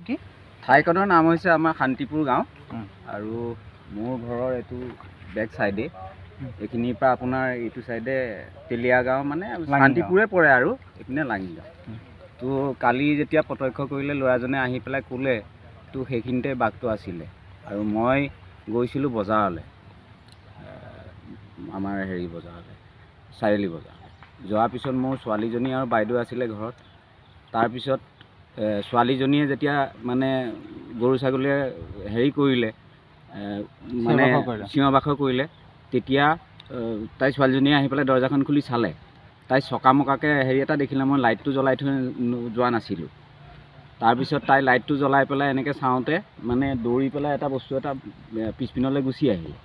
কি ঠাইখনৰ নাম হৈছে আমাৰ শান্তিপুৰ গাঁও আৰু মোৰ ঘৰৰ এইটো বেক চাইডে এইখিনিৰ পৰা আপোনাৰ এইটো চাইডে তেলিয়া গাঁও মানে শান্তিপুৰে পৰে আৰু এইপিনে লাঙি গাঁও তো কালি যেতিয়া প্ৰত্যক্ষ কৰিলে ল'ৰাজনে আহি পেলাই ক'লে তো সেইখিনিতে বাঘটো আছিলে আৰু মই গৈছিলোঁ বজাৰলৈ আমাৰ হেৰি বজাৰলৈ চাৰিআলি বজাৰ যোৱাৰ পিছত মোৰ ছোৱালীজনী আৰু বাইদেউ আছিলে ঘৰত তাৰপিছত ছোৱালীজনীয়ে যেতিয়া মানে গৰু ছাগলীয়ে হেৰি কৰিলে মানে চিঞৰ বাখৰ কৰিলে তেতিয়া তাই ছোৱালীজনীয়ে আহি পেলাই দৰ্জাখন খুলি চালে তাই চকামকাকৈ হেৰি এটা দেখিলে মই লাইটটো জ্বলাই থৈ যোৱা নাছিলোঁ তাৰপিছত তাই লাইটটো জ্বলাই পেলাই এনেকৈ চাওঁতে মানে দৌৰি পেলাই এটা বস্তু এটা পিছপিনলৈ গুচি আহিলে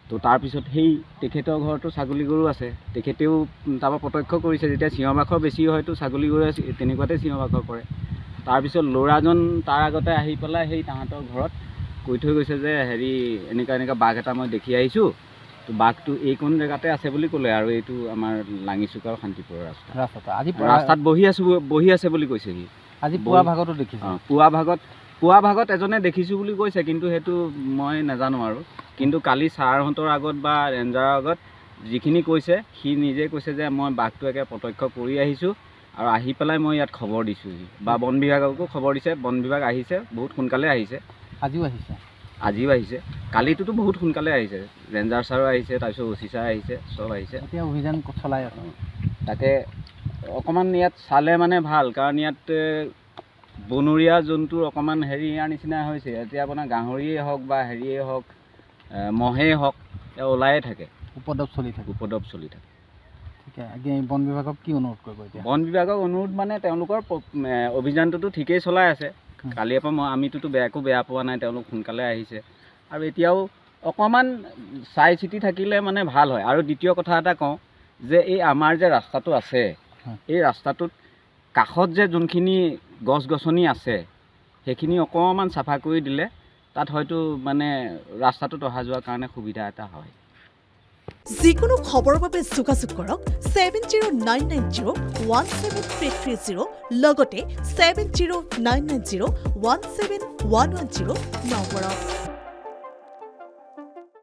তো তাৰপিছত সেই তেখেতৰ ঘৰতো ছাগলী গৰু আছে তেখেতেও তাৰপৰা প্ৰত্যক্ষ কৰিছে যেতিয়া চিঞৰ বাখৰ বেছি হয়তো ছাগলী গৰুৱে তেনেকুৱাতে চিঞৰ বাখৰ কৰে তাৰপিছত ল'ৰাজন তাৰ আগতে আহি পেলাই সেই তাহাঁতৰ ঘৰত কৈ থৈ গৈছে যে হেৰি এনেকুৱা বাঘ এটা মই দেখি আহিছোঁ তো বাঘটো এইকণ জেগাতে আছে বুলি ক'লে আৰু এইটো আমাৰ লাঙিচুক আৰু শান্তিপুৰৰ ৰাস্তাত বহি আছে বুলি কৈছে সি আজি পুৱা ভাগতো দেখিছোঁ পুৱা ভাগত এজনে দেখিছোঁ বুলি কৈছে কিন্তু সেইটো মই নাজানো আৰু কিন্তু কালি ছাৰহঁতৰ আগত বা ৰেঞ্জাৰৰ আগত যিখিনি কৈছে সি নিজে কৈছে যে মই বাঘটো একে প্ৰত্যক্ষ কৰি আহিছোঁ আৰু আহি পেলাই মই ইয়াত খবৰ দিছোঁ বা বন বিভাগকো খবৰ দিছে বন বিভাগ আহিছে বহুত সোনকালে আহিছে আজিও আহিছে কালিটোতো বহুত সোনকালে আহিছে ৰেঞ্জাৰ ছাৰো আহিছে তাৰপিছত অচি ছাৰ আহিছে চব আহিছে এতিয়া অভিযান চলাই আছে তাকে অকণমান ইয়াত চালে মানে ভাল কাৰণ ইয়াত বনৰীয়া জন্তুৰ অকণমান হেৰি ইয়াৰ নিচিনা হৈছে এতিয়া আপোনাৰ গাহৰিয়ে হওক বা হেৰিয়ে হওক মহেই হওক ওলায়ে থাকে উপদ্ৰৱ চলি থাকে বন বিভাগক কি অনুৰোধ কৰিব এতিয়া বন বিভাগক অনুৰোধ মানে তেওঁলোকৰ অভিযানটোতো ঠিকেই চলাই আছে কালিৰ পৰা আমিতো বেয়া পোৱা নাই তেওঁলোক সোনকালে আহিছে আৰু এতিয়াও অকণমান চাই চিতি থাকিলে মানে ভাল হয় আৰু দ্বিতীয় কথা এটা কওঁ যে এই আমাৰ যে ৰাস্তাটো আছে এই ৰাস্তাটোত কাষত যে যোনখিনি গছ গছনি আছে সেইখিনি অকণমান চাফা কৰি দিলে তাত হয়তো মানে ৰাস্তাটোত অহা যোৱাৰ কাৰণে সুবিধা এটা হয় যিকোনো খবৰৰ বাবে যোগাযোগ কৰক 7099017330 লগতে 7099017110 নম্বৰত